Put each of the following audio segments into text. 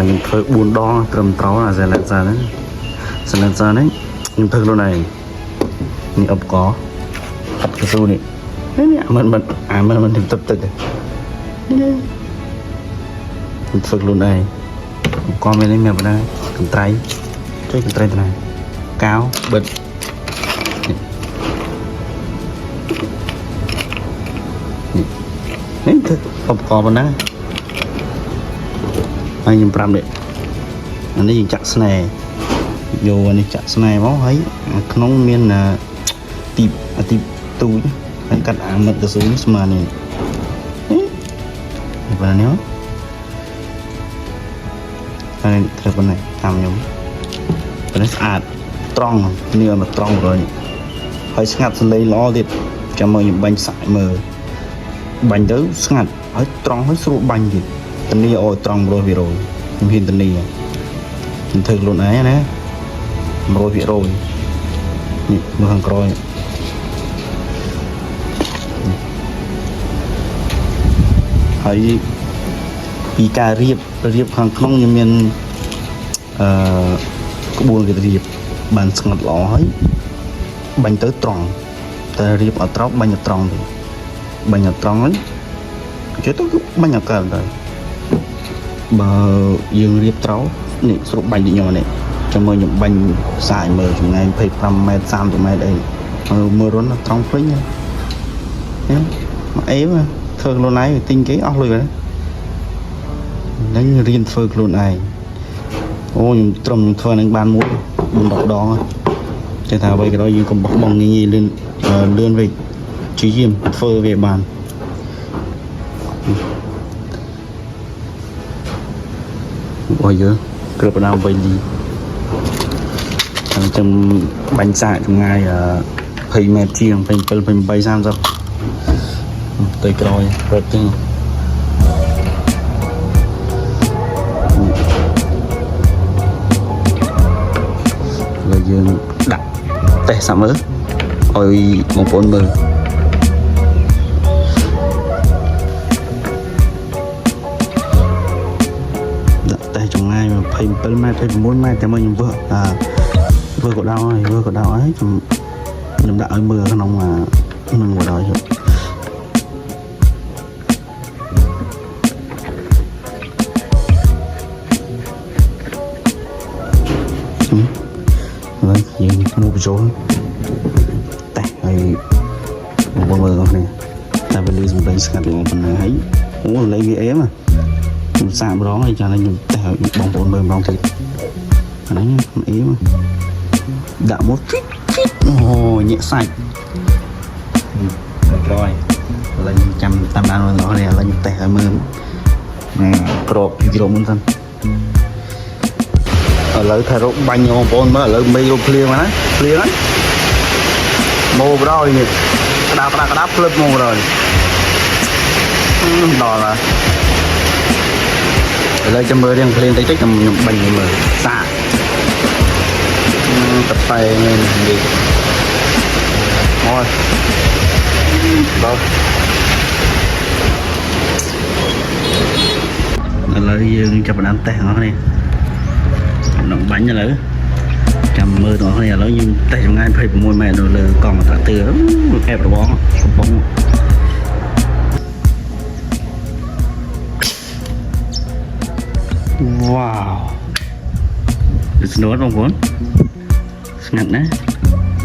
ថាខ្ញុំធ្វើ4ដងត្រឹមត្រូវអាសាឡិនសានេះខ្ញុំធ្វើខ្លួនឯងនេះអបកអបកស៊ូនេះនេះមិនទឹកខ្ញុំធ្វើខ្លួនឯងអបកមាននេះមានបណ្ដាកន្ត្រៃចុយកន្ត្រៃទៅណាកៅបិទនេះធ្វើអបកបណ្ដាហើយខ្ញុំប្រាប់នេះអានេះយើងចាក់ស្នែយកអានេះចាក់ស្នែមកហើយក្នុងមានទីទូចហើយកាត់អាមិតកស៊ូនេះស្មើនេះបាទនេះហើយធ្វើប៉ុណ្ណេះតាមខ្ញុំប៉ុណ្ណេះស្អាតត្រង់នេះឲ្យមកត្រង់rồiហើយស្ងាត់សលេងល្អទៀតចាំមកខ្ញុំបាញ់សាច់មើលបាញ់ទៅស្ងាត់ហើយត្រង់ហើយស្រួលបាញ់ទៀតធានាឲ្យត្រង់100%ខ្ញុំហ៊ានធានាខ្ញុំធ្វើខ្លួនឯងណា100%នេះមើលខាងក្រោយហើយពីការរៀបខាងក្នុងខ្ញុំមានក្បួនគេរៀបបានស្ងាត់ល្អហើយបាញ់ទៅត្រង់តែរៀបអត់ត្រង់បាញ់អត់ត្រង់ទេបាញ់អត់ត្រង់ហ្នឹងគេទៅបាញ់អត់កើតដែរបើយើងរៀបត្រូវនេះស្រុកបាញ់ដូចខ្ញុំនេះចាំមើលខ្ញុំបាញ់សាយមើលចម្ងាយ25ម៉ែត្រ30ម៉ែត្រអីមើលរុនត្រង់ភ្លេងហ្នឹងមកអេមធ្វើខ្លួនឯងទិញគេអស់លុយហ្នឹងរៀនធ្វើខ្លួនឯងអូខ្ញុំត្រឹមធ្វើនឹងបានមួយ4-10ដងចេះថាអ្វីក៏ដោយយើងកុំបោះបង់ងាយលឿនវិញព្យាយាមធ្វើវាបានអូយើគ្រឿងផ្ដាំវៃលីចាំបាញ់សាកចម្ងាយ20ម៉ែត្រជាង27 28 30ទៅក្រោយរត់ចឹងហើយយើងដាក់តេស្តសាមើលឲ្យបងប្អូនមើលដាក់តេស្តចម្ងាយ27ម៉ែត្រ26ម៉ែត្រតែមកខ្ញុំធ្វើក៏ដល់ហើយខ្ញុំដាក់ឲ្យមើលក្នុងនឹងក៏ដល់ហើយយើងមកបញ្ចូលតែហើយបងមើលអស់នេះតែពេលលឺសំឡេងស្ងាត់របស់ប៉ុណ្ណឹងហើយអូលេងវាអេមខ្ញុំសាកម្ដងហើយចាខ្ញុំតែឲ្យបងប្អូនមើលម្ដងទៀតអាហ្នឹងអេមដាក់មកអូញាក់សាច់ក្រោយលេងចាំតាមដានបងប្អូននេះលេងតែឲ្យមើលក្របពីក្របមុនសិនឥឡូវថែរកបាញ់បងប្អូនមើលឥឡូវមេយកភ្លៀងមកណាភ្លៀងហ្នឹងមកបរោយនេះក្តាប់ភ្លឹបមកបរោយដល់ហើយឥឡូវចាំមើលរៀងភ្លៀងតិចខ្ញុំបាញ់មើលសាកតតែនេះមកដល់ឥឡូវយើងចាប់ផ្ដើមតេស្តអស់នេះនឹងបាញ់ឥឡូវចាំមើលទាំងអស់គ្នាឥឡូវយើងតេស្តចម្ងាយ26ម៉ែត្រនៅលើកង់ត្រាក់ទ័រអេបរបស់កំប៉ុងវ៉ាវស្នូតបងប្អូនស្ងាត់ណា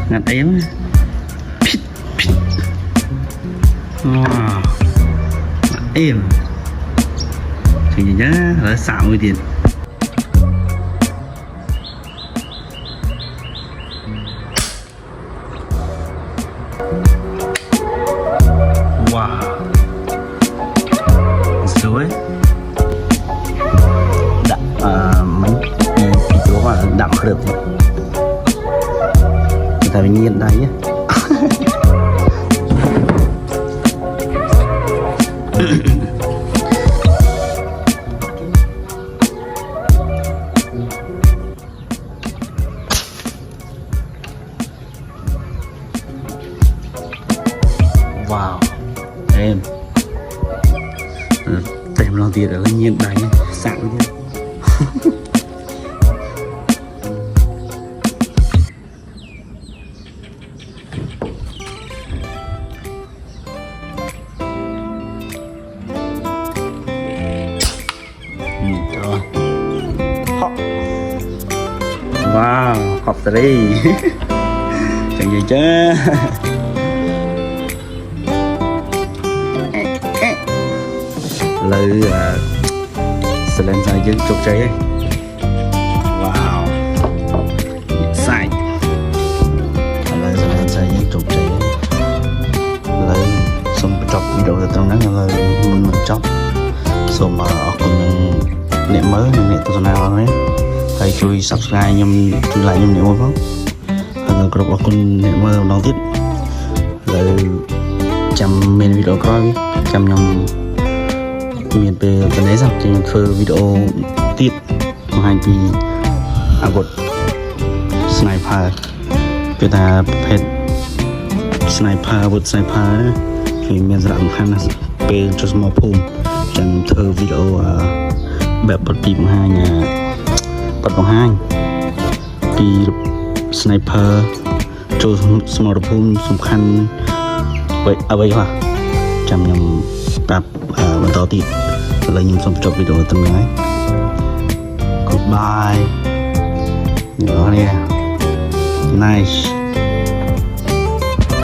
ស្ងាត់អីហ្នឹងវ៉ាវអេមឃើញទេឥឡូវសាកមួយទៀតវ៉ាសួយដាក់មិនពីព្រោះដាក់គ្រឿងតែវាញៀនដៃវ៉ាវអេមតែម្ដងទៀតឥឡូវញៀនដៃសាក់ទៀត Rồi. Hop. Wow, hop three. Chẳng gì chứ. Lư lên ra dưới chục trái ấy. Wow, sai. Lư lên ra dưới chục trái ấy. Lư xong chọc video từ trong đó là mình chọc. Xong mà còn nè mới nè tôi nào đấy. Hãy chui subscribe nhầm chui lại nhầm nệm không? Hãy subscribe cho kênh nệm mới đầu tiên. Rồi chăm men video coi chăm nhầm miền về bên đấy rằng trên phơ video tiết của hai pi bột sniper người ta pet sniper bột sniper thì miền dạng khăn về cho small phum chẳng thơ videoแบบบทปีของห้างบทของห้างปีสไนเปอร์โจสมรภูมิสำคัญไว้เอาไว้ค่ะจำยังปรับวันต่อติดแล้วยังสมจบวิดีโอตั้งไหน goodbye เดี๋ยวเนี่ย nice